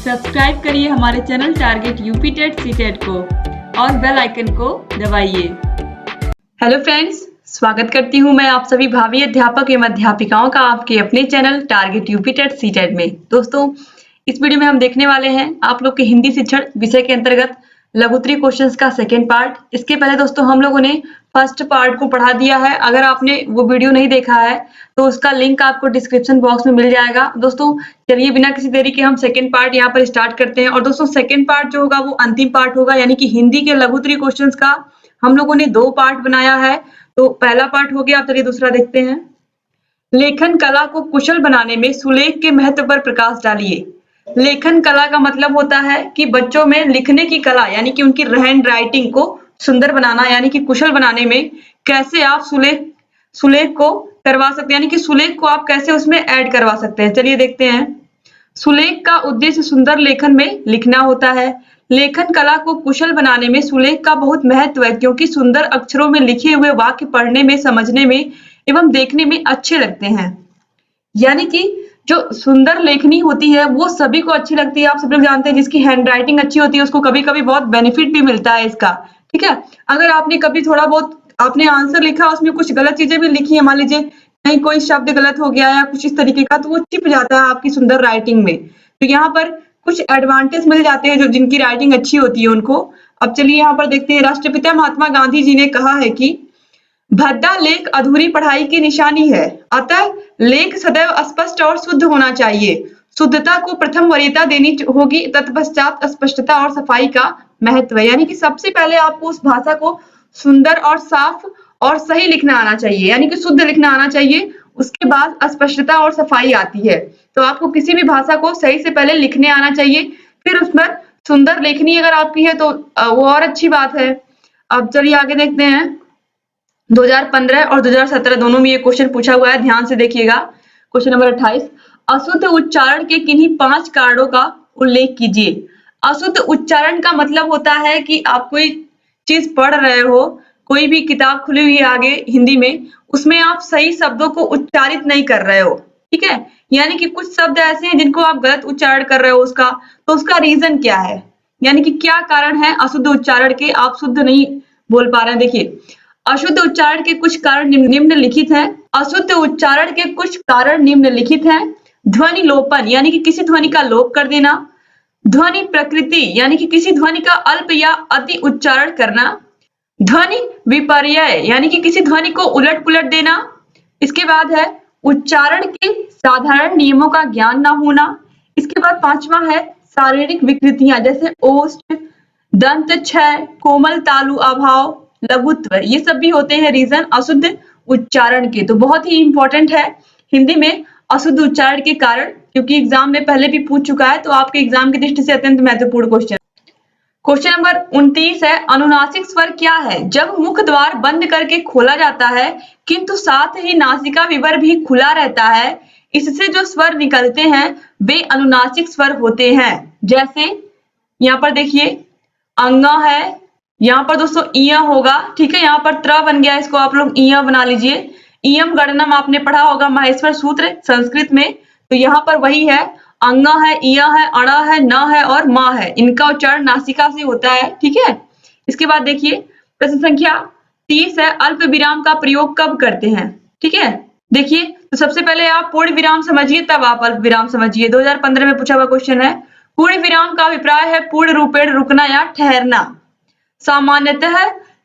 Subscribe करिए हमारे channel target UP TET CTET को और बेल आइकन को दबाइए। हेलो फ्रेंड्स, स्वागत करती हूँ मैं आप सभी भावी अध्यापक एवं अध्यापिकाओं का आपके अपने channel target UP TET CTET में। दोस्तों, इस वीडियो में हम देखने वाले हैं आप लोग के हिंदी शिक्षण विषय के अंतर्गत लघु उत्तरीय क्वेश्चंस का सेकेंड पार्ट। इसके पहले दोस्तों हम लोगों ने फर्स्ट पार्ट को पढ़ा दिया है। अगर आपने वो वीडियो नहीं देखा है तो उसका लिंक आपको डिस्क्रिप्शन बॉक्स में मिल जाएगा। दोस्तों चलिए बिना किसी देरी के हम सेकेंड पार्ट यहाँ पर स्टार्ट करते हैं। और दोस्तों सेकेंड पार्ट जो होगा वो अंतिम पार्ट होगा, यानी कि हिंदी के लघु उत्तरीय क्वेश्चंस का हम लोगों ने 2 पार्ट बनाया है। तो पहला पार्ट हो गया, अब चलिए दूसरा देखते हैं। लेखन कला को कुशल बनाने में सुलेख के महत्व पर प्रकाश डालिए। लेखन कला का मतलब होता है कि बच्चों में लिखने की कला यानी कि उनकी हैंड राइटिंग को सुंदर बनाना यानी कि कुशल बनाने में कैसे आप सुलेख को करवा सकते हैं, यानी कि सुलेख को आप कैसे उसमें ऐड करवा सकते हैं। चलिए देखते हैं। सुलेख का उद्देश्य सुंदर लेखन में लिखना होता है। लेखन कला को कुशल बनाने में सुलेख का बहुत महत्व है, क्योंकि सुंदर अक्षरों में लिखे हुए वाक्य पढ़ने में, समझने में एवं देखने में अच्छे लगते हैं। यानी कि जो सुंदर लेखनी होती है वो सभी को अच्छी लगती है। आप सब लोग जानते हैं जिसकी हैंड राइटिंग अच्छी होती है उसको कभी कभी बहुत बेनिफिट भी मिलता है इसका। ठीक है, अगर आपने कभी थोड़ा बहुत आपने आंसर लिखा, उसमें कुछ गलत चीजें भी लिखी है, मान लीजिए कहीं कोई शब्द गलत हो गया या कुछ इस तरीके का, तो वो छिप जाता है आपकी सुंदर राइटिंग में। तो यहाँ पर कुछ एडवांटेज मिल जाते हैं जो जिनकी राइटिंग अच्छी होती है उनको। अब चलिए यहाँ पर देखते हैं। राष्ट्रपिता महात्मा गांधी जी ने कहा है कि भद्दा लेख अधूरी पढ़ाई की निशानी है, अतः लेख सदैव स्पष्ट और शुद्ध होना चाहिए। शुद्धता को प्रथम वरीयता देनी होगी, तत्पश्चात स्पष्टता और सफाई का महत्व है। यानी कि सबसे पहले आपको उस भाषा को सुंदर और साफ और सही लिखना आना चाहिए, यानी कि शुद्ध लिखना आना चाहिए। उसके बाद स्पष्टता और सफाई आती है। तो आपको किसी भी भाषा को सही से पहले लिखने आना चाहिए, फिर उस पर सुंदर लेखनी अगर आपकी है तो वो और अच्छी बात है। अब चलिए आगे देखते हैं। 2015 और 2017 दोनों में ये क्वेश्चन पूछा हुआ है, ध्यान से देखिएगा। क्वेश्चन नंबर 28, अशुद्ध उच्चारण के किन्हीं 5 कारणों का उल्लेख कीजिए। अशुद्ध उच्चारण का मतलब होता है कि आप कोई चीज पढ़ रहे हो, कोई भी किताब खुली हुई है आगे हिंदी में, उसमें आप सही शब्दों को उच्चारित नहीं कर रहे हो। ठीक है, यानी कि कुछ शब्द ऐसे हैं जिनको आप गलत उच्चारण कर रहे हो उसका, तो उसका रीजन क्या है, यानी कि क्या कारण है अशुद्ध उच्चारण के, आप शुद्ध नहीं बोल पा रहे हैं। देखिए, अशुद्ध उच्चारण के कुछ कारण निम्नलिखित हैं। अशुद्ध उच्चारण के कुछ कारण निम्नलिखित हैं। ध्वनि लोपन, यानी कि किसी ध्वनि का लोप कर देना। ध्वनि प्रकृति, यानी कि किसी ध्वनि का अल्प या अति उच्चारण करना। ध्वनि विपर्यय, यानी कि किसी ध्वनि को उलट पुलट देना। इसके बाद है उच्चारण के साधारण नियमों का ज्ञान न होना। इसके बाद 5वां है शारीरिक विकृतियां, जैसे ओष्ठ, दंत क्षय, कोमल तालु अभाव, लघुत्व, ये सब भी होते हैं रीजन अशुद्ध उच्चारण के। तो बहुत ही इंपॉर्टेंट है हिंदी में अशुद्ध उच्चारण के कारण, क्योंकि एग्जाम में पहले भी पूछ चुका है, तो आपके एग्जाम की दृष्टि से अत्यंत महत्वपूर्ण क्वेश्चन। क्वेश्चन नंबर 29 है, अनुनासिक स्वर क्या है? जब मुख द्वार बंद करके खोला जाता है किंतु साथ ही नासिका विवर भी खुला रहता है, इससे जो स्वर निकलते हैं वे अनुनासिक स्वर होते हैं। जैसे यहाँ पर देखिए अंगा है, यहाँ पर दोस्तों इया होगा। ठीक है, यहाँ पर त्र बन गया, इसको आप लोग इया बना लीजिए। इयम गणनम आपने पढ़ा होगा माहेश्वर सूत्र संस्कृत में, तो यहाँ पर वही है। अंगा है, इया है, अड़ा है, न है और मा है, इनका उच्चारण नासिका से होता है। ठीक है, इसके बाद देखिए प्रश्न संख्या 30 है, अल्प विराम का प्रयोग कब करते हैं? ठीक है, देखिए तो सबसे पहले आप पूर्ण विराम समझिए, तब आप अल्प विराम समझिए। 2015 में पूछा हुआ क्वेश्चन है। पूर्ण विराम का अभिप्राय है पूर्ण रूपेण रुकना या ठहरना। सामान्यतः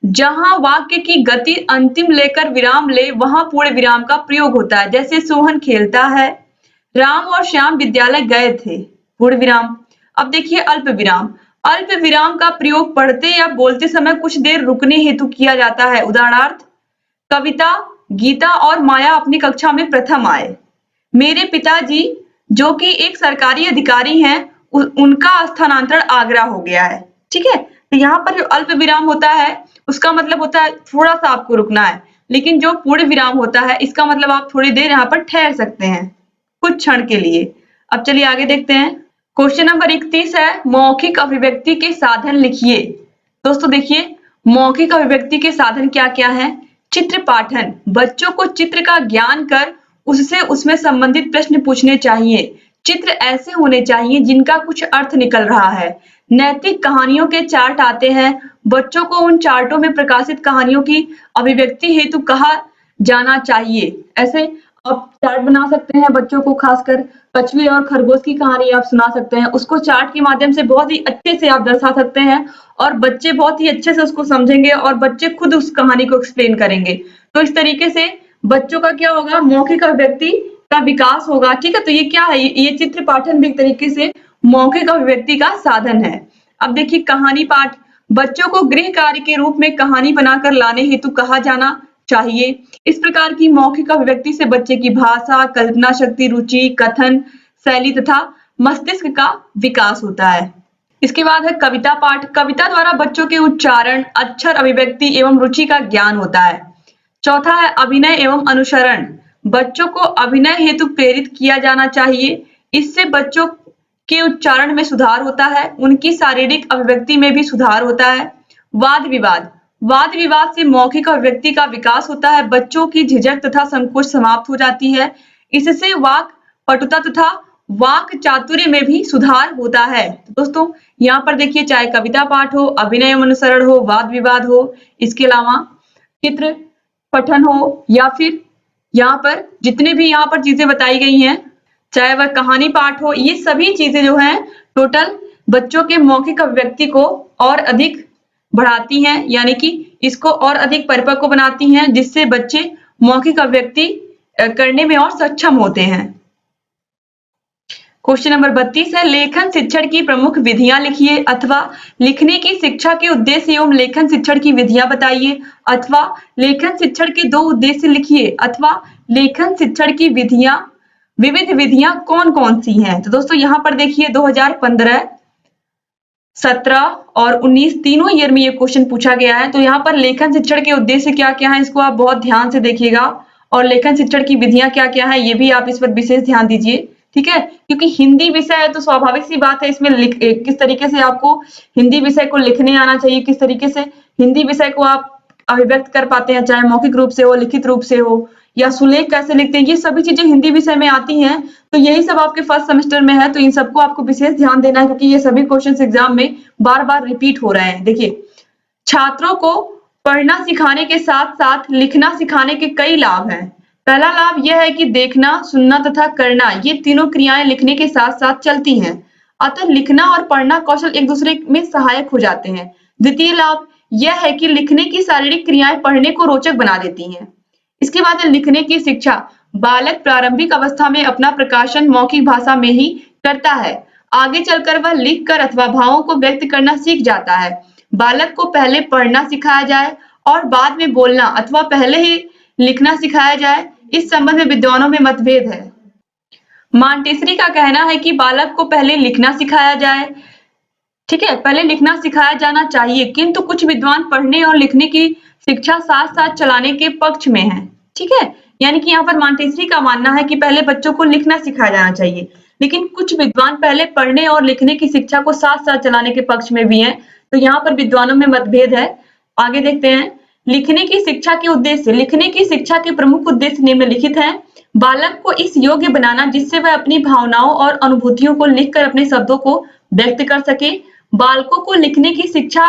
जहां वाक्य की गति अंतिम लेकर विराम ले वहां पूर्ण विराम का प्रयोग होता है। जैसे सोहन खेलता है, राम और श्याम विद्यालय गए थे, पूर्ण विराम। अब देखिए अल्प विराम। अल्प विराम का प्रयोग पढ़ते या बोलते समय कुछ देर रुकने हेतु किया जाता है। उदाहरणार्थ, कविता, गीता और माया अपनी कक्षा में प्रथम आए। मेरे पिताजी जो कि एक सरकारी अधिकारी हैं, उनका स्थानांतरण आगरा हो गया है। ठीक है, तो यहाँ पर जो अल्प विराम होता है उसका मतलब होता है थोड़ा सा आपको रुकना है, लेकिन जो पूर्ण विराम होता है इसका मतलब आप थोड़ी देर यहाँ पर ठहर सकते हैं कुछ क्षण के लिए। अब चलिए आगे देखते हैं। क्वेश्चन नंबर 31 है, मौखिक अभिव्यक्ति के साधन लिखिए। दोस्तों देखिए मौखिक अभिव्यक्ति के साधन क्या क्या है? चित्र पाठन, बच्चों को चित्र का ज्ञान कर उससे उसमें संबंधित प्रश्न पूछने चाहिए। चित्र ऐसे होने चाहिए जिनका कुछ अर्थ निकल रहा है। नैतिक कहानियों के चार्ट आते हैं। बच्चों को उन चार्टों में प्रकाशित कहानियों की अभिव्यक्ति हेतु कहा जाना चाहिए। ऐसे आप चार्ट बना सकते हैं बच्चों को, खासकर कछुए और खरगोश की कहानी आप सुना सकते हैं। उसको चार्ट के माध्यम से बहुत ही अच्छे से आप दर्शा सकते हैं और बच्चे बहुत ही अच्छे से उसको समझेंगे और बच्चे खुद उस कहानी को एक्सप्लेन करेंगे। तो इस तरीके से बच्चों का क्या होगा, मौखिक अभिव्यक्ति का विकास होगा। ठीक है, तो ये क्या है, ये चित्र पाठन भी एक तरीके से मौखिक अभिव्यक्ति का साधन है। अब देखिए कहानी पाठ, बच्चों को गृह कार्य के रूप में कहानी बनाकर लाने हेतु कहा जाना चाहिए। इस प्रकार की मौखिक अभिव्यक्ति से बच्चे की भाषा, कल्पना शक्ति, रुचि, कथन शैली तथा मस्तिष्क का विकास होता है। इसके बाद है कविता पाठ। कविता द्वारा बच्चों के उच्चारण, अक्षर, अभिव्यक्ति एवं रुचि का ज्ञान होता है। चौथा है अभिनय एवं अनुसरण। बच्चों को अभिनय हेतु प्रेरित किया जाना चाहिए। इससे बच्चों के उच्चारण में सुधार होता है, उनकी शारीरिक अभिव्यक्ति में भी सुधार होता है। वाद विवाद, वाद विवाद से मौखिक अभिव्यक्ति का विकास होता है। बच्चों की झिझक तथा संकोच समाप्त हो जाती है। इससे वाक पटुता तथा वाक चातुर्य में भी सुधार होता है। तो दोस्तों यहाँ पर देखिए, चाहे कविता पाठ हो, अभिनय एवं अनुसरण हो, वाद विवाद हो, इसके अलावा चित्र पठन हो, या फिर यहाँ पर जितने भी यहाँ पर चीजें बताई गई हैं, चाहे वह कहानी पाठ हो, ये सभी चीजें जो हैं टोटल बच्चों के मौखिक अभिव्यक्ति को और अधिक बढ़ाती हैं, यानी कि इसको और अधिक परिपक्व बनाती हैं, जिससे बच्चे मौखिक अभिव्यक्ति करने में और सक्षम होते हैं। क्वेश्चन नंबर 32 है, लेखन शिक्षण की प्रमुख विधियां लिखिए, अथवा लिखने की शिक्षा के उद्देश्य एवं लेखन शिक्षण की विधियां बताइए, अथवा लेखन शिक्षण के 2 उद्देश्य लिखिए, अथवा लेखन शिक्षण की विधियां, विविध विधियां कौन कौन सी हैं। तो दोस्तों यहाँ पर देखिए 2015, 17 और 19 तीनों ईयर में ये क्वेश्चन पूछा गया है। तो यहाँ पर लेखन शिक्षण के उद्देश्य क्या क्या है, इसको आप बहुत ध्यान से देखिएगा, और लेखन शिक्षण की विधियां क्या क्या है, ये भी आप इस पर विशेष ध्यान दीजिए। ठीक है, क्योंकि हिंदी विषय है तो स्वाभाविक सी बात है, इसमें किस तरीके से आपको हिंदी विषय को लिखने आना चाहिए, किस तरीके से हिंदी विषय को आप अभिव्यक्त कर पाते हैं, चाहे मौखिक रूप से हो, लिखित रूप से हो, या सुलेख कैसे लिखते हैं, ये सभी चीजें हिंदी विषय में आती हैं। तो यही सब आपके फर्स्ट सेमेस्टर में है, तो इन सबको आपको विशेष ध्यान देना है, क्योंकि ये सभी क्वेश्चन एग्जाम में बार बार रिपीट हो रहे हैं। देखिए, छात्रों को पढ़ना सिखाने के साथ साथ लिखना सिखाने के कई लाभ हैं। पहला लाभ यह है कि देखना, सुनना तथा करना, ये तीनों क्रियाएं लिखने के साथ साथ चलती हैं, अतः लिखना और पढ़ना कौशल एक दूसरे में सहायक हो जाते हैं। द्वितीय लाभ यह है कि लिखने की शारीरिक क्रियाएं पढ़ने को रोचक बना देती हैं। इसके बाद है लिखने की शिक्षा। बालक प्रारंभिक अवस्था में अपना प्रकाशन मौखिक भाषा में ही करता है, आगे चलकर वह लिखकर अथवा भावों को व्यक्त करना सीख जाता है। बालक को पहले पढ़ना सिखाया जाए और बाद में बोलना, अथवा पहले ही लिखना सिखाया जाए, इस संबंध में विद्वानों में मतभेद है। मांटेसरी का कहना है कि बालक को पहले लिखना सिखाया जाए, ठीक है, पहले लिखना सिखाया जाना चाहिए, किंतु कुछ विद्वान पढ़ने और लिखने की शिक्षा साथ साथ चलाने के पक्ष में है। ठीक है, यानी कि यहाँ पर मांटेसरी का मानना है कि पहले बच्चों को लिखना सिखाया जाना चाहिए, लेकिन कुछ विद्वान पहले पढ़ने और लिखने की शिक्षा को साथ साथ चलाने के पक्ष में भी हैं। तो यहाँ पर विद्वानों में मतभेद है। आगे देखते हैं, लिखने की शिक्षा के उद्देश्य। लिखने की शिक्षा के प्रमुख उद्देश्य निम्नलिखित हैं। बालक को इस योग्य बनाना जिससे वह अपनी भावनाओं और अनुभूतियों को लिखकर अपने शब्दों को व्यक्त कर सके। बालकों को लिखने की शिक्षा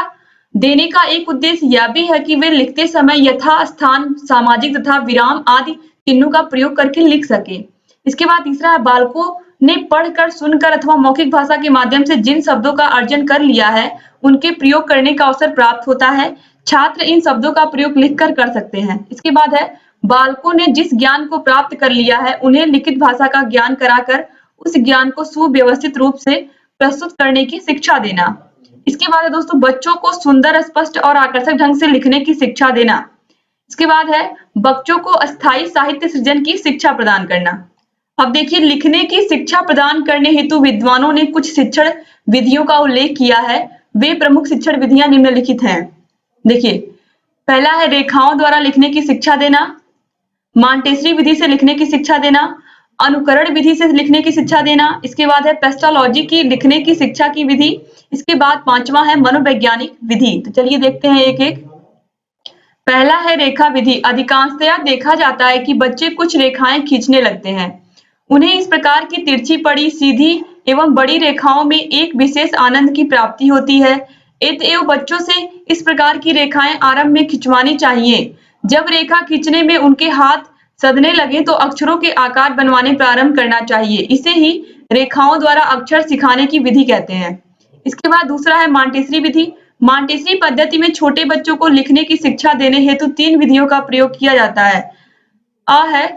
देने का एक उद्देश्य यह भी है कि वे लिखते समय यथा स्थान, सामाजिक तथा विराम आदि चिन्हों का प्रयोग करके लिख सके। इसके बाद तीसरा है, बालकों ने पढ़कर, सुनकर अथवा मौखिक भाषा के माध्यम से जिन शब्दों का अर्जन कर लिया है उनके प्रयोग करने का अवसर प्राप्त होता है। छात्र इन शब्दों का प्रयोग लिखकर कर सकते हैं। इसके बाद है, बालकों ने जिस ज्ञान को प्राप्त कर लिया है उन्हें लिखित भाषा का ज्ञान कराकर उस ज्ञान को सुव्यवस्थित रूप से प्रस्तुत करने की शिक्षा देना। इसके बाद है दोस्तों, बच्चों को सुंदर, स्पष्ट और आकर्षक ढंग से लिखने की शिक्षा देना। इसके बाद है, बच्चों को अस्थायी साहित्य सृजन की शिक्षा प्रदान करना। अब देखिए, लिखने की शिक्षा प्रदान करने हेतु विद्वानों ने कुछ शिक्षण विधियों का उल्लेख किया है। वे प्रमुख शिक्षण विधियां निम्नलिखित हैं। देखिए, पहला है रेखाओं द्वारा लिखने की शिक्षा देना, मांटेसरी विधि से लिखने की शिक्षा देना, अनुकरण विधि से लिखने की शिक्षा देना। इसके बाद है पेस्टोलॉजी की लिखने की शिक्षा की विधि। इसके बाद पांचवा है मनोवैज्ञानिक विधि। तो चलिए देखते हैं एक एक। पहला है रेखा विधि। अधिकांशतया देखा जाता है कि बच्चे कुछ रेखाएं खींचने लगते हैं, उन्हें इस प्रकार की तिरछी पड़ी, सीधी एवं बड़ी रेखाओं में एक विशेष आनंद की प्राप्ति होती है। अतएव बच्चों से इस प्रकार की रेखाएं आरंभ में खिंचवानी चाहिए। जब रेखा खींचने में उनके हाथ सधने लगे तो अक्षरों के आकार बनवाने प्रारंभ करना चाहिए। इसे ही रेखाओं द्वारा अक्षर सिखाने की विधि कहते हैं। इसके बाद दूसरा है मॉन्टेसरी विधि। मॉन्टेसरी पद्धति में छोटे बच्चों को लिखने की शिक्षा देने हेतु 3 विधियों का प्रयोग किया जाता है। है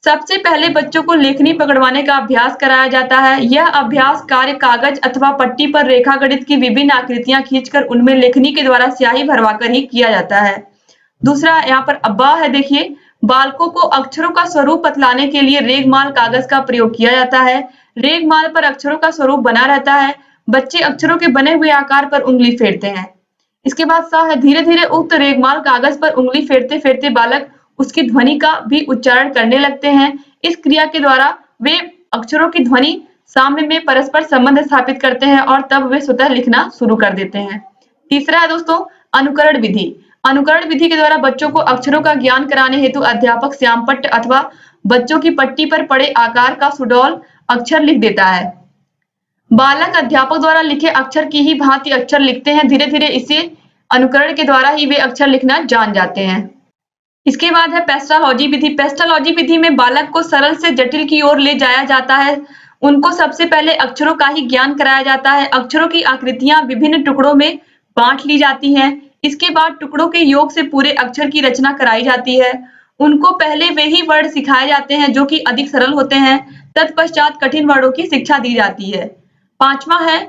सबसे पहले बच्चों को लेखनी पकड़वाने का अभ्यास कराया जाता है। यह अभ्यास कार्य कागज अथवा पट्टी पर रेखा गणित की विभिन्न आकृतियां खींचकर उनमें लेखनी के द्वारा स्याही भरवाकर ही किया जाता है। दूसरा यहाँ पर अब्बा है, देखिए बालकों को अक्षरों का स्वरूप बतलाने के लिए रेगमाल कागज का प्रयोग किया जाता है। रेगमाल पर अक्षरों का स्वरूप बना रहता है। बच्चे अक्षरों के बने हुए आकार पर उंगली फेरते हैं। इसके बाद सा है धीरे धीरे उक्त रेगमाल कागज पर उंगली फेरते फेरते बालक उसकी ध्वनि का भी उच्चारण करने लगते हैं। इस क्रिया के द्वारा वे अक्षरों की ध्वनि साम्य में परस्पर संबंध स्थापित करते हैं और तब वे स्वतः लिखना शुरू कर देते हैं। तीसरा है दोस्तों अनुकरण विधि। अनुकरण विधि के द्वारा बच्चों को अक्षरों का ज्ञान कराने हेतु अध्यापक श्यामपट्ट अथवा बच्चों की पट्टी पर पड़े आकार का सुडौल अक्षर लिख देता है। बालक अध्यापक द्वारा लिखे अक्षर की ही भांति अक्षर लिखते हैं। धीरे धीरे इसे अनुकरण के द्वारा ही वे अक्षर लिखना जान जाते हैं। इसके बाद है पेस्टालॉजी विधि। पेस्टालॉजी विधि में बालक को सरल से जटिल की ओर ले जाया जाता है। उनको सबसे पहले अक्षरों का ही ज्ञान कराया जाता है। अक्षरों की आकृतियां विभिन्न टुकड़ों में बांट ली जाती हैं। इसके बाद टुकड़ों के योग से पूरे अक्षर की रचना कराई जाती है। उनको पहले वे ही वर्ण सिखाए जाते हैं जो कि अधिक सरल होते हैं। तत्पश्चात कठिन वर्णों की शिक्षा दी जाती है। पांचवा है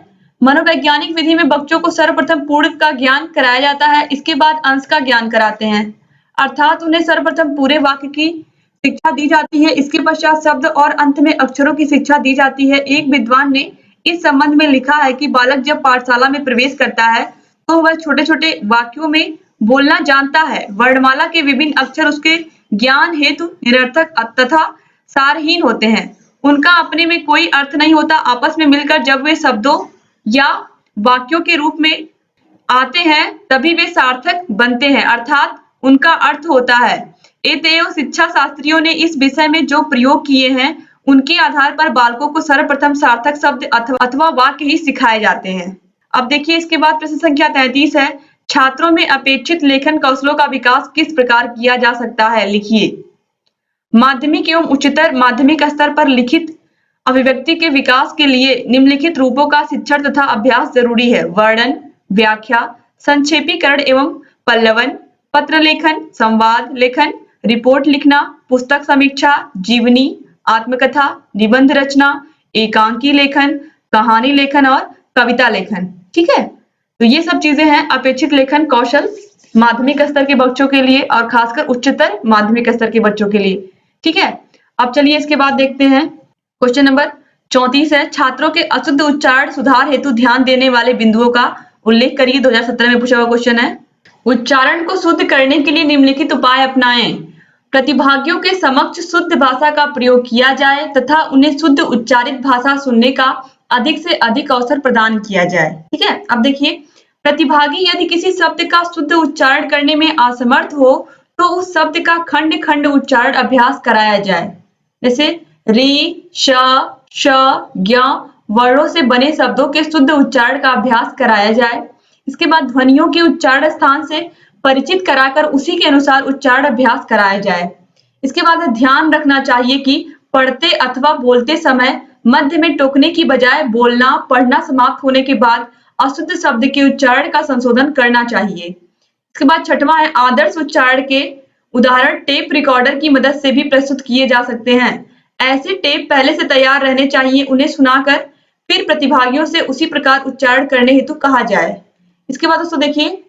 मनोवैज्ञानिक विधि में बच्चों को सर्वप्रथम पूर्ण का ज्ञान कराया जाता है। इसके बाद अंश का ज्ञान कराते हैं, अर्थात उन्हें सर्वप्रथम पूरे वाक्य की शिक्षा दी जाती है। इसके पश्चात शब्द और अंत में अक्षरों की शिक्षा दी जाती है। एक विद्वान ने इस संबंध में लिखा है कि बालक जब पाठशाला में प्रवेश करता है तो वह छोटे छोटे वाक्यों में बोलना जानता है। वर्णमाला के विभिन्न अक्षर उसके ज्ञान हेतु निरर्थक तथा सारहीन होते हैं। उनका अपने में कोई अर्थ नहीं होता। आपस में मिलकर जब वे शब्दों या वाक्यों के रूप में आते हैं तभी वे सार्थक बनते हैं, अर्थात उनका अर्थ होता है। अतएव शिक्षा शास्त्रियों ने इस विषय में जो प्रयोग किए हैं उनके आधार पर बालकों को सर्वप्रथम सार्थक शब्द अथवा वाक्य ही सिखाए जाते हैं। अब देखिए इसके बाद प्रश्न संख्या 33 है, छात्रों में अपेक्षित लेखन कौशलों का विकास किस प्रकार किया जा सकता है, लिखिए। माध्यमिक एवं उच्चतर माध्यमिक स्तर पर लिखित अभिव्यक्ति के विकास के लिए निम्नलिखित रूपों का शिक्षण तथा अभ्यास जरूरी है। वर्णन, व्याख्या, संक्षेपीकरण एवं पल्लवन, पत्र लेखन, संवाद लेखन, रिपोर्ट लिखना, पुस्तक समीक्षा, जीवनी, आत्मकथा, निबंध रचना, एकांकी लेखन, कहानी लेखन और कविता लेखन। ठीक है, तो ये सब चीजें हैं अपेक्षित लेखन कौशल माध्यमिक स्तर के बच्चों के लिए और खासकर उच्चतर माध्यमिक स्तर के बच्चों के लिए। ठीक है, अब चलिए इसके बाद देखते हैं क्वेश्चन नंबर 34 है, छात्रों के अशुद्ध उच्चारण सुधार हेतु ध्यान देने वाले बिंदुओं का उल्लेख करिए। 2017 में पूछा हुआ क्वेश्चन है। उच्चारण को शुद्ध करने के लिए निम्नलिखित उपाय अपनाएं। प्रतिभागियों के समक्ष शुद्ध भाषा का प्रयोग किया जाए तथा उन्हें शुद्ध उच्चारित भाषा सुनने का अधिक से अधिक अवसर प्रदान किया जाए। ठीक है, अब देखिए प्रतिभागी यदि किसी शब्द का शुद्ध उच्चारण करने में असमर्थ हो तो उस शब्द का खंड खंड उच्चारण अभ्यास कराया जाए। जैसे री, श, श, ज्ञ वर्णों से बने शब्दों के शुद्ध उच्चारण का अभ्यास कराया जाए। इसके बाद ध्वनियों के उच्चारण स्थान से परिचित कराकर उसी के अनुसार उच्चारण अभ्यास कराया जाए। इसके बाद ध्यान रखना चाहिए कि पढ़ते अथवा बोलते समय मध्य में टोकने की बजाय बोलना पढ़ना समाप्त होने के बाद अशुद्ध शब्द के उच्चारण का संशोधन करना चाहिए। इसके बाद छठवां है, आदर्श उच्चारण के उदाहरण टेप रिकॉर्डर की मदद से भी प्रस्तुत किए जा सकते हैं। ऐसे टेप पहले से तैयार रहने चाहिए, उन्हें सुनाकर फिर प्रतिभागियों से उसी प्रकार उच्चारण करने हेतु कहा जाए। इसके बाद दोस्तों देखिए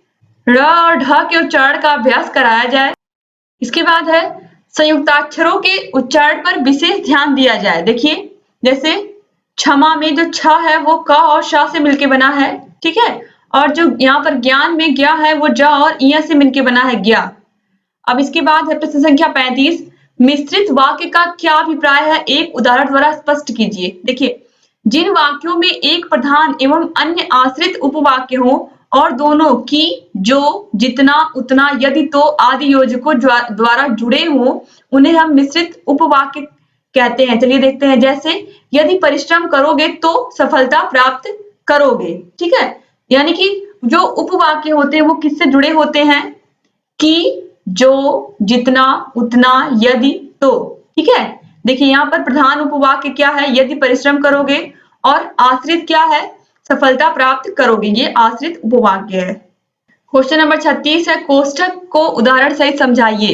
र और ढ के उच्चारण का अभ्यास कराया जाए। इसके बाद है संयुक्ताक्षरों के उच्चारण पर विशेष ध्यान दिया जाए। देखिए जैसे क्षमा में जो छ है वो क और श से मिलके बना है। ठीक है, और जो यहाँ पर ज्ञान में ज्ञ है वो ज और इ से मिलके बना है ज्ञा। अब इसके बाद है प्रश्न संख्या 35, मिश्रित वाक्य का क्या अभिप्राय है, एक उदाहरण द्वारा स्पष्ट कीजिए। देखिए जिन वाक्यों में एक प्रधान एवं अन्य आश्रित उपवाक्य हो और दोनों की, जो, जितना, उतना, यदि, तो आदि योजकों द्वारा जुड़े हों उन्हें हम मिश्रित उपवाक्य कहते हैं। चलिए देखते हैं, जैसे यदि परिश्रम करोगे तो सफलता प्राप्त करोगे। ठीक है, यानी कि जो उपवाक्य होते हैं वो किससे जुड़े होते हैं? कि, जो, जितना, उतना, यदि, तो। ठीक है, देखिए यहाँ पर प्रधान उपवाक्य क्या है? यदि परिश्रम करोगे, और आश्रित क्या है? सफलता प्राप्त करोगे। ये आश्रित उपवाक्य है। क्वेश्चन नंबर 36 है, कोष्ठक को उदाहरण सहित समझाइए।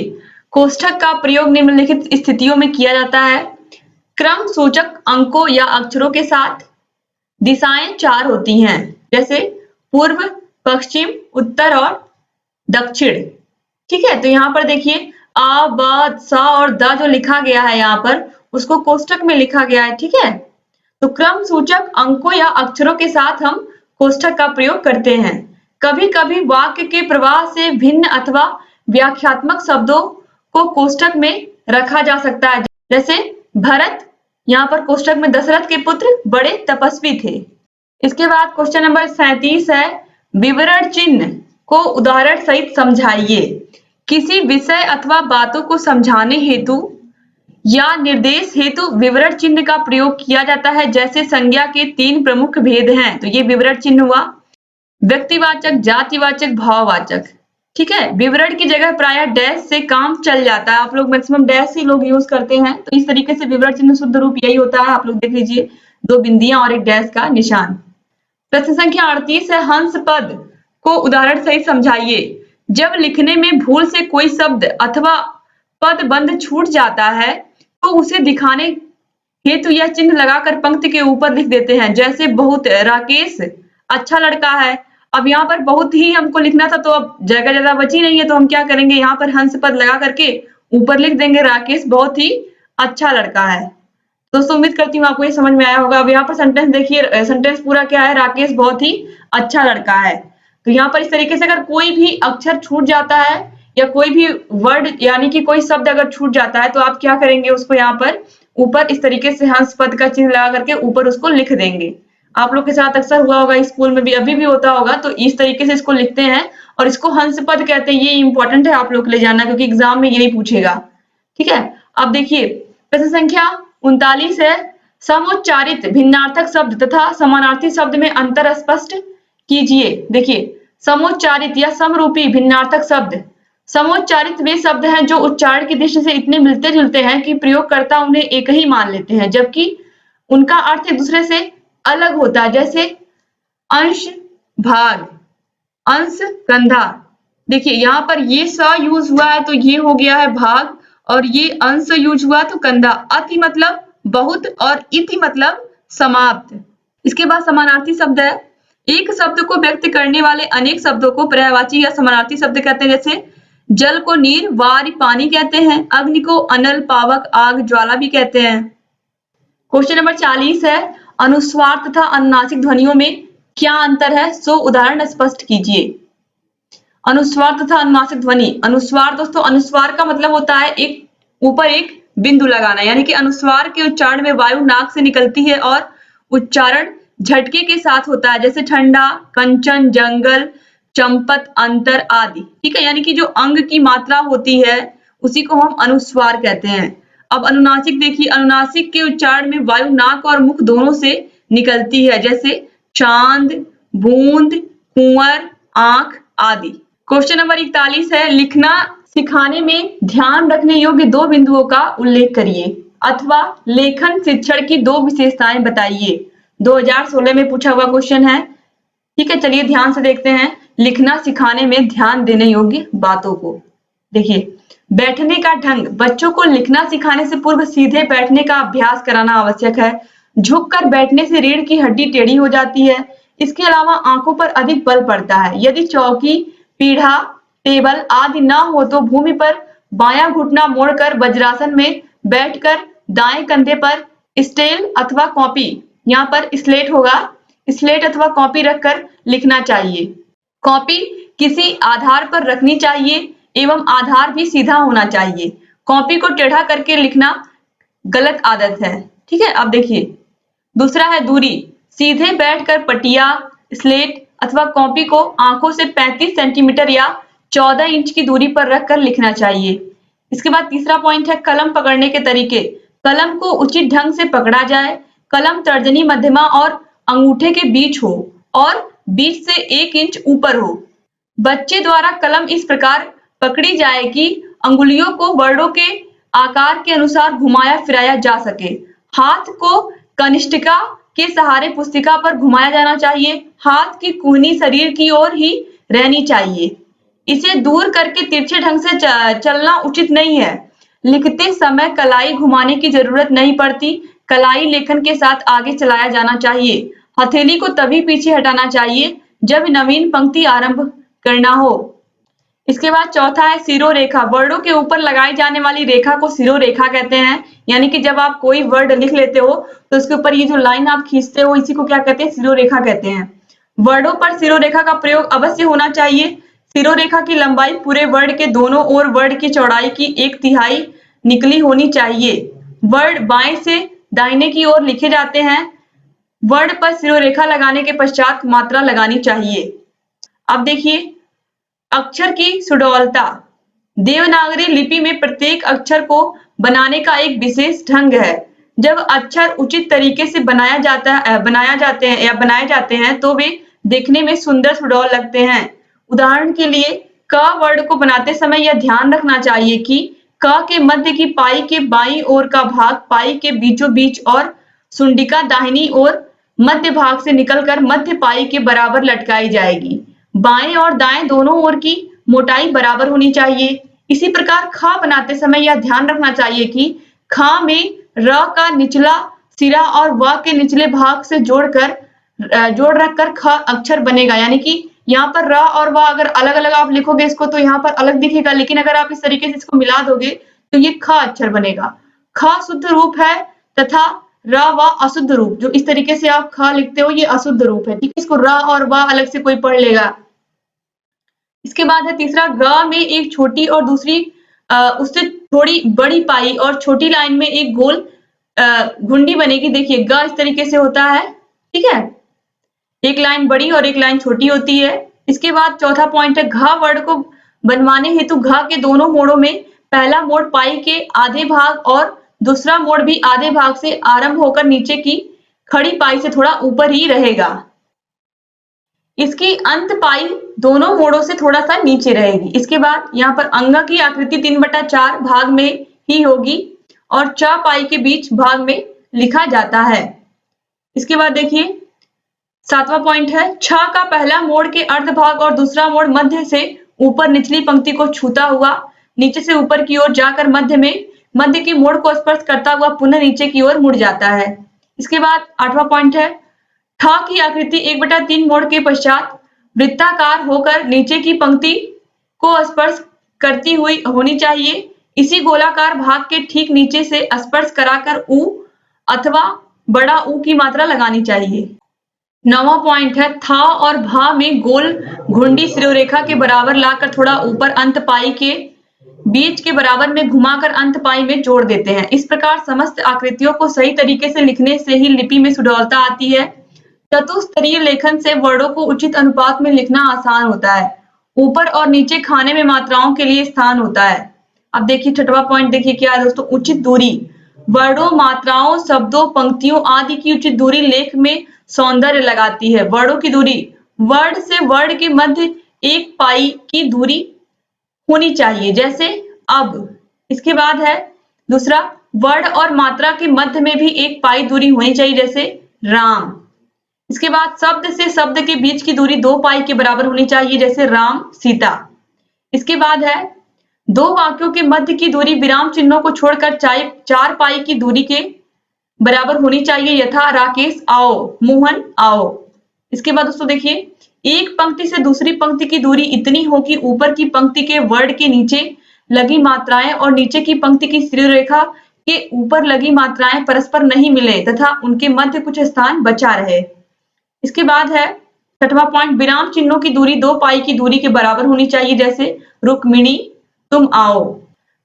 कोष्ठक का प्रयोग निम्नलिखित स्थितियों में किया जाता है। क्रम सूचक अंकों या अक्षरों के साथ। दिशाएं 4 होती हैं, जैसे पूर्व, पश्चिम, उत्तर और दक्षिण। ठीक है, तो यहाँ पर देखिए आ, ब, स और द जो लिखा गया है यहाँ पर, उसको कोष्ठक में लिखा गया है। ठीक है, तो क्रम सूचक अंकों या अक्षरों के साथ हम कोष्ठक का प्रयोग करते हैं। कभी कभी वाक्य के प्रवाह से भिन्न अथवा व्याख्यात्मक शब्दों को कोष्ठक में रखा जा सकता है, जैसे भरत, यहाँ पर कोष्ठक में दशरथ के पुत्र बड़े तपस्वी थे। इसके बाद क्वेश्चन नंबर 37 है, विवरण चिन्ह को उदाहरण सहित समझाइए। किसी विषय अथवा बातों को समझाने हेतु या निर्देश हेतु विवरण चिन्ह का प्रयोग किया जाता है। जैसे संज्ञा के 3 प्रमुख भेद हैं, तो ये विवरण चिन्ह हुआ। व्यक्तिवाचक, जातिवाचक, भाववाचक। ठीक है, विवरण की जगह प्रायः डैश से काम चल जाता है। आप लोग मैक्सिमम डैश ही लोग यूज करते हैं, तो इस तरीके से विवरण चिन्ह शुद्ध रूप यही होता है। आप लोग देख लीजिए, 2 बिंदियां और एक डैश का निशान। प्रश्न संख्या 38 है, हंस पद को उदाहरण सहित समझाइए। जब लिखने में भूल से कोई शब्द अथवा पद बंद छूट जाता है तो उसे दिखाने हेतु यह चिन्ह लगाकर पंक्ति के ऊपर लिख देते हैं। जैसे बहुत, राकेश अच्छा लड़का है। अब यहाँ पर बहुत ही हमको लिखना था, तो अब जगह ज्यादा बची नहीं है, तो हम क्या करेंगे, यहाँ पर हंस पद लगा करके ऊपर लिख देंगे राकेश बहुत ही अच्छा लड़का है। दोस्तों उम्मीद करती हूँ आपको ये समझ में आया होगा। अब यहाँ पर सेंटेंस देखिए, सेंटेंस पूरा क्या है, राकेश बहुत ही अच्छा लड़का है। तो यहाँ पर इस तरीके से अगर कोई भी अक्षर छूट जाता है या कोई भी वर्ड यानी कि कोई शब्द अगर छूट जाता है, तो आप क्या करेंगे, उसको यहाँ पर ऊपर इस तरीके से हंस पद का चिन्ह लगा करके ऊपर उसको लिख देंगे। आप लोग के साथ अक्सर हुआ होगा, स्कूल में भी अभी भी होता होगा, तो इस तरीके से इसको लिखते हैं और इसको हंस पद कहते हैं। ये इंपॉर्टेंट है आप लोग के लिए जानना, क्योंकि एग्जाम में यही पूछेगा। ठीक है, अब देखिए प्रश्न संख्या 39 है, समोच्चारित भिन्नार्थक शब्द तथा समानार्थी शब्द में अंतर स्पष्ट कीजिए। देखिए, समोच्चारित या समरूपी भिन्नार्थक शब्द। समोच्चारित वे शब्द हैं जो उच्चारण की दृष्टि से इतने मिलते जुलते हैं कि प्रयोगकर्ता उन्हें एक ही मान लेते हैं, जबकि उनका अर्थ एक दूसरे से अलग होता है। जैसे अंश, भाग, अंश, कंधा। देखिए यहाँ पर ये स यूज हुआ है तो ये हो गया है भाग, और ये अंश यूज हुआ तो कंधा। अति मतलब बहुत और इति मतलब समाप्त। इसके बाद समानार्थी शब्द है, एक शब्द को व्यक्त करने वाले अनेक शब्दों को पर्यायवाची या समानार्थी शब्द कहते हैं। जैसे जल को नीर, वार पानी कहते हैं, अग्नि को अनल, पावक आग, ज्वाला भी कहते हैं। क्वेश्चन नंबर 40 है, अनुस्वार तथा अनुनासिक ध्वनियों में क्या अंतर है, सो उदाहरण स्पष्ट कीजिए। अनुस्वार तथा अनुनासिक ध्वनि। अनुस्वार दोस्तों, अनुस्वार का मतलब होता है एक ऊपर एक बिंदु लगाना, यानी कि अनुस्वार के उच्चारण में वायु नाक से निकलती है और उच्चारण झटके के साथ होता है। जैसे ठंडा, कंचन, जंगल, चंपत, अंतर आदि। ठीक है, यानी कि जो अंग की मात्रा होती है उसी को हम अनुस्वार कहते हैं। अब अनुनासिक देखिए, अनुनासिक के उच्चारण में वायु नाक और मुख दोनों से निकलती है। जैसे चांद, बूंद, कुंवर, आंख आदि। क्वेश्चन नंबर 41 है, लिखना सिखाने में ध्यान रखने योग्य 2 बिंदुओं का उल्लेख करिए, अथवा लेखन शिक्षण की 2 विशेषताएं बताइए। 2016 में पूछा हुआ क्वेश्चन है। ठीक है, चलिए ध्यान से देखते हैं लिखना सिखाने में ध्यान देने योग्य बातों को। देखिए, बैठने का ढंग। बच्चों को लिखना सिखाने से पूर्व सीधे बैठने का अभ्यास कराना आवश्यक है। झुककर बैठने से रीढ़ की हड्डी टेढ़ी हो जाती है। इसके अलावा आंखों पर अधिक बल पड़ता है। यदि चौकी, पीढ़ा, टेबल आदि न हो तो भूमि पर बायां घुटना मोड़कर वज्रासन में बैठकर दाएं कंधे पर स्टेल अथवा कॉपी, यहाँ पर स्लेट होगा, स्लेट अथवा कॉपी रखकर लिखना चाहिए। कॉपी किसी आधार पर रखनी चाहिए एवं आधार भी सीधा होना चाहिए। कॉपी को टेढ़ा करके लिखना गलत आदत है। ठीक है, अब देखिए दूसरा है दूरी। सीधे बैठकर पटिया, स्लेट अथवा कॉपी को आंखों से 35 सेंटीमीटर या 14 इंच की दूरी पर रखकर लिखना चाहिए। इसके बाद तीसरा पॉइंट है कलम पकड़ने के तरीके। कलम को उचित ढंग से पकड़ा जाए, कलम तर्जनी मध्यमा और अंगूठे के बीच हो और बीच से 1 इंच ऊपर हो। बच्चे द्वारा कलम इस प्रकार पकड़ी जाए कि अंगुलियों को वर्डों के आकार के अनुसार घुमाया फिराया जा सके। हाथ को कनिष्ठिका के सहारे पुस्तिका पर घुमाया जाना चाहिए। हाथ की कूहनी शरीर की ओर ही रहनी चाहिए। इसे दूर करके तिरछे ढंग से चलना उचित नहीं है। लिखते समय कलाई घुमाने की जरूरत नहीं पड़ती। कलाई लेखन के साथ आगे चलाया जाना चाहिए। हथेली को तभी पीछे हटाना चाहिए जब नवीन पंक्ति आरंभ करना हो। इसके बाद चौथा है सिरोरेखा। वर्डों के ऊपर लगाई जाने वाली रेखा को सिरोरेखा कहते हैं। यानी कि जब आप कोई वर्ड लिख लेते हो तो उसके ऊपर ये जो लाइन आप खींचते हो इसी को क्या कहते हैं, सिरोरेखा कहते हैं। वर्डों पर सिरोरेखा का प्रयोग अवश्य होना चाहिए। सिरोरेखा की लंबाई पूरे वर्ड के दोनों ओर वर्ड की चौड़ाई की 1/3 निकली होनी चाहिए। वर्ड बाएं से दाहिने की ओर लिखे जाते हैं। वर्ड पर सिरोरेखा लगाने के पश्चात मात्रा लगानी चाहिए। अब देखिए अक्षर की सुडौलता। देवनागरी लिपि में प्रत्येक अक्षर को बनाने का एक विशेष ढंग है। जब अक्षर उचित तरीके से बनाए जाते हैं तो वे देखने में सुंदर सुडौल लगते हैं। उदाहरण के लिए क वर्ड को बनाते समय यह ध्यान रखना चाहिए कि क के मध्य की पाई के बाईं ओर का भाग पाई के बीचों बीच और सुंडिका दाहिनी ओर मध्य भाग से निकलकर मध्य पाई के बराबर लटकाई जाएगी। बाएं और दाएं दोनों ओर की मोटाई बराबर होनी चाहिए। इसी प्रकार ख बनाते समय यह ध्यान रखना चाहिए कि ख में र का निचला सिरा और व के निचले भाग से जोड़ रखकर ख अक्षर बनेगा। यानी कि यहाँ पर र और व अगर अलग अलग आप लिखोगे इसको तो यहाँ पर अलग दिखेगा, लेकिन अगर आप इस तरीके से इसको मिला दोगे तो ये ख अक्षर बनेगा। ख शुद्ध रूप है तथा र व अशुद्ध रूप। जो इस तरीके से आप ख लिखते हो ये अशुद्ध रूप है। ठीक है, इसको र और व अलग से कोई पढ़ लेगा। इसके बाद है तीसरा ग में एक छोटी और दूसरी उससे थोड़ी बड़ी पाई और छोटी लाइन में एक गोल घुंडी बनेगी। देखिए ग इस तरीके से होता है। ठीक है, एक लाइन बड़ी और एक लाइन छोटी होती है। इसके बाद चौथा पॉइंट है घ वर्ड को बनवाने हेतु घ के दोनों मोड़ों में पहला मोड़ पाई के आधे भाग और दूसरा मोड़ भी आधे भाग से आरंभ होकर नीचे की खड़ी पाई से थोड़ा ऊपर ही रहेगा। इसकी अंत पाई दोनों मोड़ों से थोड़ा सा नीचे रहेगी। इसके बाद यहाँ पर अंगा की आकृति 3/4 भाग में ही होगी और च पाई के बीच भाग में लिखा जाता है। इसके बाद देखिए 7वां पॉइंट है छ का पहला मोड़ के अर्ध भाग और दूसरा मोड़ मध्य से ऊपर निचली पंक्ति को छूता हुआ नीचे से ऊपर की ओर जाकर मध्य की मोड़ को स्पर्श करता हुआ पुनः नीचे की ओर मुड़ जाता है। इसके बाद 8वां पॉइंट है ठ की आकृति 1/3 मोड़ के पश्चात वृत्ताकार होकर नीचे की पंक्ति को स्पर्श करती हुई होनी चाहिए। इसी गोलाकार भाग के ठीक नीचे से स्पर्श कराकर उ अथवा बड़ा ऊ की मात्रा लगानी चाहिए। 9वां पॉइंट है थ और भ में गोल घुंडी सिरोरेखा के बराबर लाकर थोड़ा ऊपर अंत पाई के बीच के बराबर में घुमाकर अंत पाई में जोड़ देते हैं। इस प्रकार समस्त आकृतियों को सही तरीके से लिखने से ही लिपि में सुडौलता आती है। चतुस्तरीय लेखन से वर्डों को उचित अनुपात में लिखना आसान होता है। ऊपर और नीचे खाने में मात्राओं के लिए स्थान होता है। अब देखिए 6वां पॉइंट देखिए क्या है दोस्तों, उचित दूरी। वर्डों मात्राओं शब्दों पंक्तियों आदि की उचित दूरी लेख में सौंदर्य लगाती है। वर्डों की दूरी वर्ड से वर्ड के मध्य 1 पाई की दूरी होनी चाहिए जैसे अब। इसके बाद है दूसरा वर्ड और मात्रा के मध्य में भी 1 पाई दूरी होनी चाहिए जैसे राम। इसके बाद शब्द से शब्द के बीच की दूरी 2 पाई के बराबर होनी चाहिए जैसे राम सीता। इसके बाद है 2 वाक्यों के मध्य की दूरी विराम चिन्हों को छोड़कर 4 पाई की दूरी के बराबर होनी चाहिए यथा राकेश आओ, मोहन आओ। इसके बाद दोस्तों देखिए एक पंक्ति से दूसरी पंक्ति की दूरी इतनी हो कि ऊपर की पंक्ति के वर्ड के नीचे लगी मात्राएं और नीचे की पंक्ति की सिरोरेखा के ऊपर लगी मात्राएं परस्पर नहीं मिले तथा उनके मध्य कुछ स्थान बचा रहे। इसके बाद है 6वां पॉइंट विराम चिन्हों की दूरी 2 पाई की दूरी के बराबर होनी चाहिए जैसे रुक्मिणी तुम आओ।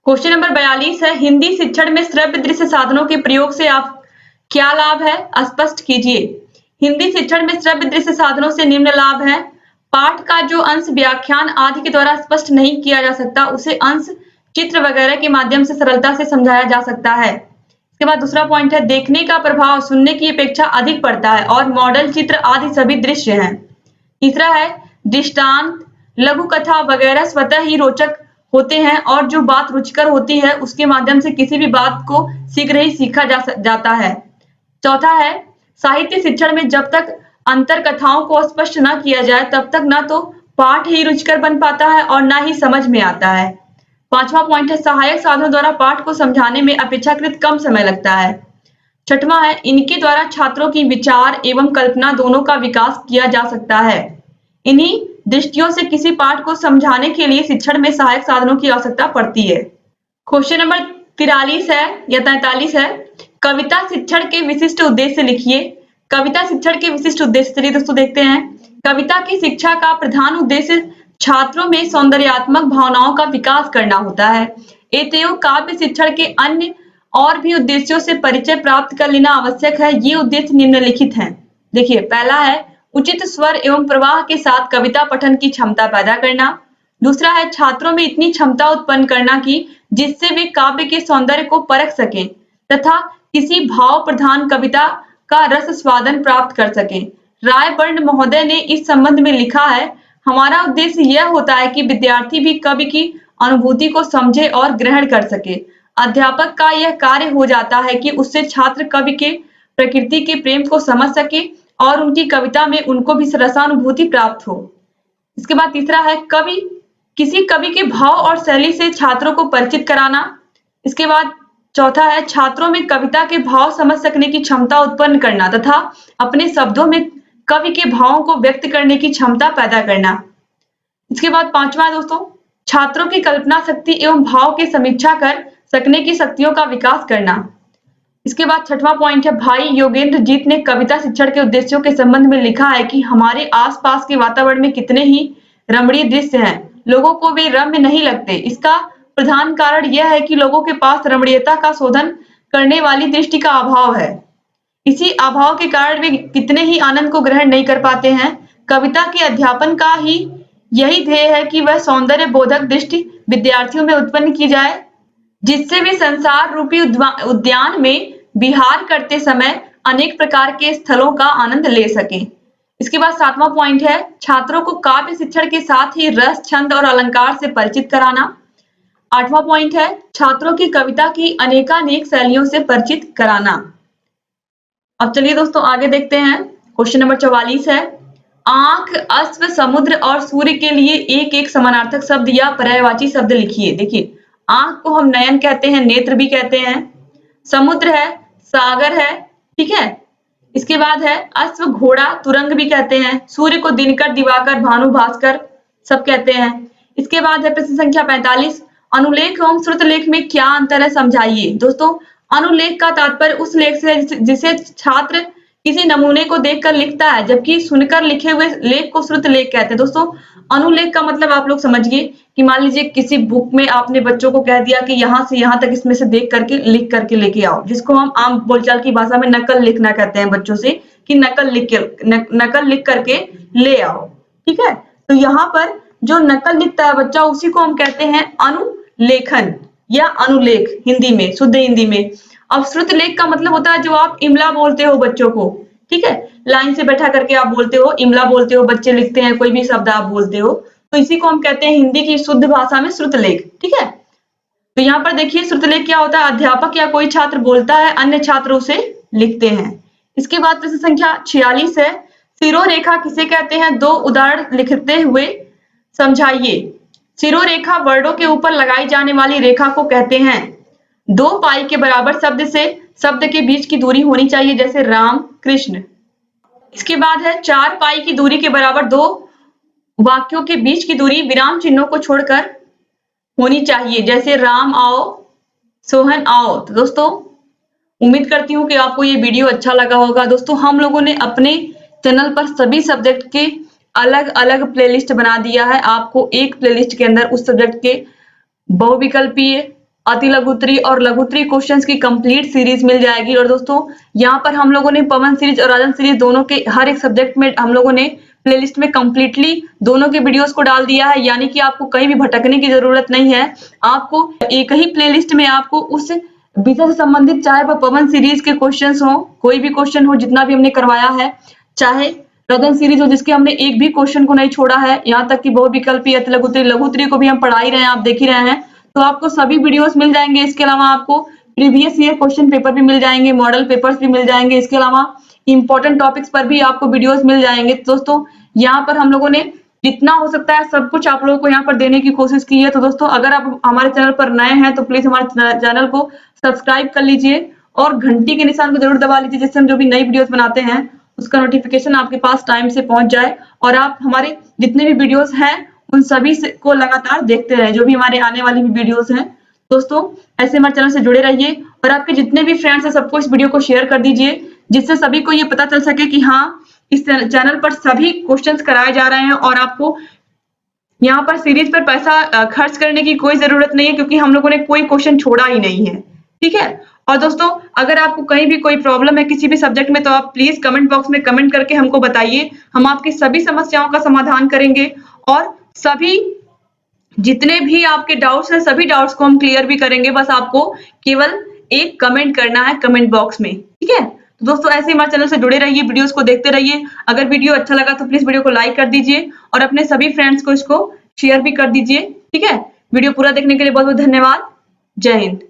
क्वेश्चन नंबर 42 है हिंदी शिक्षण में श्रव्य दृश्य साधनों के प्रयोग से आप क्या लाभ है, स्पष्ट कीजिए। हिंदी शिक्षण में श्रव्य दृश्य साधनों से निम्न लाभ है। पाठ का जो अंश व्याख्यान आदि के द्वारा स्पष्ट नहीं किया जा सकता उसे अंश चित्र वगैरह के माध्यम से सरलता से समझाया जा सकता है। इसके बाद दूसरा पॉइंट है देखने का प्रभाव सुनने की अपेक्षा अधिक पड़ता है और मॉडल चित्र आदि सभी दृश्य हैं। तीसरा है दृष्टांत लघु कथा वगैरह स्वतः ही रोचक होते हैं और जो बात रुचिकर होती है उसके माध्यम से किसी भी बात को शीघ्र ही सीखा जाता है। चौथा है साहित्य शिक्षण में जब तक अंतर कथाओं को स्पष्ट न किया जाए तब तक न तो पाठ ही रुचिकर बन पाता है और न ही समझ में आता है। पांचवा पॉइंट है सहायक साधनों द्वारा पाठ को समझाने में अपेक्षाकृत कम समय लगता है। छठवां है इनके द्वारा छात्रों की विचार एवं कल्पना दोनों का विकास किया जा सकता है। इन्हीं दृष्टियों से किसी पाठ को समझाने के लिए शिक्षण में सहायक साधनों की आवश्यकता पड़ती है। क्वेश्चन नंबर 43 है या 43 है कविता शिक्षण के विशिष्ट उद्देश्य लिखिए। कविता शिक्षण के विशिष्ट उद्देश्य चलिए दोस्तों देखते हैं। कविता की शिक्षा का प्रधान उद्देश्य छात्रों में सौंदर्यात्मक भावनाओं का विकास करना होता है। एतयो काव्य शिक्षण के अन्य और भी उद्देश्यों से परिचय प्राप्त कर लेना आवश्यक है। ये उद्देश्य निम्नलिखित हैं। देखिए पहला है उचित स्वर एवं प्रवाह के साथ कविता पठन की क्षमता पैदा करना। दूसरा है छात्रों में इतनी क्षमता उत्पन्न करना कि जिससे वे काव्य के सौंदर्य को परख सकें तथा किसी भाव प्रधान कविता का रस स्वादन प्राप्त कर सकें। रायबर्न महोदय ने इस संबंध में लिखा है हमारा उद्देश्य यह होता है कि विद्यार्थी भी कवि की अनुभूति को समझे और ग्रहण कर सके। अध्यापक का यह कार्य हो जाता है कि उससे छात्र कवि के प्रकृति के प्रेम को समझ सके और उनकी कविता में उनको भी रसानुभूति प्राप्त हो। इसके बाद तीसरा है किसी कवि के भाव और शैली से छात्रों को परिचित कराना। इसके बाद चौथा है छात्रों में कविता के भाव समझ सकने की क्षमता उत्पन्न करना तथा अपने शब्दों में कवि के भावों को व्यक्त करने की क्षमता पैदा करना। इसके बाद पांचवा है दोस्तों छात्रों की कल्पना शक्ति एवं भाव की समीक्षा कर सकने की शक्तियों का विकास करना। इसके बाद छठवां पॉइंट है भाई योगेंद्र जीत ने कविता शिक्षण के उद्देश्यों के संबंध में लिखा है कि हमारे आसपास के वातावरण में कितने ही रमणीय दृश्य हैं, लोगों को वे रम्य नहीं लगते। इसका प्रधान कारण यह है कि लोगों के पास रमणीयता का शोधन करने वाली दृष्टि का अभाव है। इसी अभाव के कारण वे कितने ही आनंद को ग्रहण नहीं कर पाते हैं। कविता के अध्यापन का ही यही ध्येय है कि वह सौंदर्य बोधक दृष्टि विद्यार्थियों में उत्पन्न की जाए जिससे वे संसार रूपी उद्यान में विहार करते समय अनेक प्रकार के स्थलों का आनंद ले सकें। इसके बाद सातवां पॉइंट है छात्रों को काव्य शिक्षण के साथ ही रस छंद और अलंकार से परिचित कराना। आठवां पॉइंट है छात्रों की कविता की अनेकानेक शैलियों से परिचित कराना। अब चलिए दोस्तों आगे देखते हैं। क्वेश्चन नंबर 44 है आंख अश्व समुद्र और सूर्य के लिए एक एक समानार्थक शब्द या पर्यायवाची शब्द लिखिए। देखिए आंख को हम नयन कहते हैं, नेत्र भी कहते हैं, समुद्र है, सागर है, ठीक है। इसके बाद है अश्व घोड़ा तुरंग भी कहते हैं, सूर्य को दिनकर दिवाकर भानु भास्कर सब कहते हैं। इसके बाद है प्रश्न संख्या 45 अनुलेख एवं श्रुतलेख में क्या अंतर है समझाइए। दोस्तों अनुलेख का तात्पर्य उस लेख से जिसे छात्र किसी नमूने को देखकर लिखता है, जबकि सुनकर लिखे हुए लेख को श्रुतलेख कहते हैं। दोस्तों अनुलेख का मतलब आप लोग समझिए कि मान लीजिए किसी बुक में आपने बच्चों को कह दिया कि यहाँ से यहाँ तक इसमें से देख करके लिख करके लेके आओ, जिसको हम आम बोलचाल की भाषा में नकल लिखना कहते हैं बच्चों से कि नकल लिख करके ले आओ, ठीक है। तो यहाँ पर जो नकल लिखता है बच्चा उसी को हम कहते हैं अनुलेखन या अनुलेख हिंदी में, शुद्ध हिंदी में। अब श्रुतलेख का मतलब होता है जो आप इमला बोलते हो बच्चों को, ठीक है, लाइन से बैठा करके आप बोलते हो, इमला बोलते हो, बच्चे लिखते हैं, कोई भी शब्द आप बोलते हो, तो इसी को हम कहते हैं हिंदी की शुद्ध भाषा में श्रुतलेख, ठीक है। तो यहाँ पर देखिए श्रुतलेख क्या होता है, अध्यापक या कोई छात्र बोलता है, अन्य छात्र उसे लिखते हैं। इसके बाद प्रश्न संख्या 46 है सिरोरेखा किसे कहते हैं, दो उदाहरण लिखते हुए समझाइए। सिरोरेखा वर्णों के ऊपर लगाई जाने वाली रेखा को कहते हैं। 2 पाई के बराबर शब्द से शब्द के बीच की दूरी होनी चाहिए, जैसे राम कृष्ण। इसके बाद है 4 पाई की दूरी के बराबर 2 वाक्यों के बीच की दूरी विराम चिन्हों को छोड़कर होनी चाहिए, जैसे राम आओ सोहन आओ। तो दोस्तों उम्मीद करती हूँ कि आपको ये वीडियो अच्छा लगा होगा। दोस्तों हम लोगों ने अपने चैनल पर सभी सब्जेक्ट के अलग अलग प्लेलिस्ट बना दिया है। आपको एक प्लेलिस्ट के अंदर उस सब्जेक्ट के बहुविकल्पीय, अति लघुत्तरी और लघुत्तरी क्वेश्चंस की कंप्लीट सीरीज मिल जाएगी। और दोस्तों यहाँ पर हम लोगों ने पवन सीरीज और राजन सीरीज दोनों के हर एक सब्जेक्ट में हम लोगों ने प्लेलिस्ट में कंप्लीटली दोनों के वीडियोस को डाल दिया है, यानी कि आपको कहीं भी भटकने की जरूरत नहीं है। आपको एक ही प्लेलिस्ट में आपको उस विषय से संबंधित, चाहे वह पवन सीरीज के क्वेश्चंस हो, कोई भी क्वेश्चन हो, जितना भी हमने करवाया है, चाहे रतन सीरीज हो जिसके हमने एक भी क्वेश्चन को नहीं छोड़ा है, यहाँ तक कि बहुविकल्पी, लघुत्तरी को भी हम पढ़ा ही रहे हैं, आप देख ही रहे हैं, तो आपको सभी वीडियोस मिल जाएंगे। इसके अलावा आपको प्रीवियस ईयर क्वेश्चन पेपर भी मिल जाएंगे, मॉडल पेपर्स भी मिल जाएंगे, इसके अलावा इंपॉर्टेंट टॉपिक्स पर भी आपको वीडियोस मिल जाएंगे। दोस्तों यहाँ पर हम लोगों ने जितना हो सकता है सब कुछ आप लोगों को यहाँ पर देने की कोशिश की है। तो दोस्तों अगर आप हमारे चैनल पर नए हैं तो प्लीज हमारे चैनल को सब्सक्राइब कर लीजिए और घंटी के निशान को जरूर दबा लीजिए, जिससे हम जो भी नई वीडियोस बनाते हैं उसका नोटिफिकेशन आपके पास टाइम से पहुंच जाए और आप हमारे जितने भी वीडियोस हैं उन सभी को लगातार देखते रहें, जो भी हमारे आने वाली भी वीडियोस हैं। दोस्तों ऐसे हमारे चैनल से जुड़े रहिए और आपके जितने भी फ्रेंड्स हैं सबको इस वीडियो को शेयर कर दीजिए, जिससे सभी को ये पता चल सके कि हाँ इस चैनल पर सभी क्वेश्चंस कराए जा रहे हैं और आपको यहाँ पर सीरीज पर पैसा खर्च करने की कोई जरूरत नहीं है, क्योंकि हम लोगों ने कोई क्वेश्चन छोड़ा ही नहीं है। ठीक है। और दोस्तों अगर आपको कहीं भी कोई प्रॉब्लम है किसी भी सब्जेक्ट में तो आप प्लीज कमेंट बॉक्स में कमेंट करके हमको बताइए, हम आपकी सभी समस्याओं का समाधान करेंगे और सभी जितने भी आपके डाउट्स हैं सभी डाउट्स को हम क्लियर भी करेंगे। बस आपको केवल एक कमेंट करना है कमेंट बॉक्स में। ठीक है। तो दोस्तों ऐसे हमारे चैनल से जुड़े रहिए, वीडियोस को देखते रहिए। अगर वीडियो अच्छा लगा तो प्लीज वीडियो को लाइक कर दीजिए और अपने सभी फ्रेंड्स को इसको शेयर भी कर दीजिए। ठीक है। वीडियो पूरा देखने के लिए बहुत बहुत धन्यवाद। जय हिंद।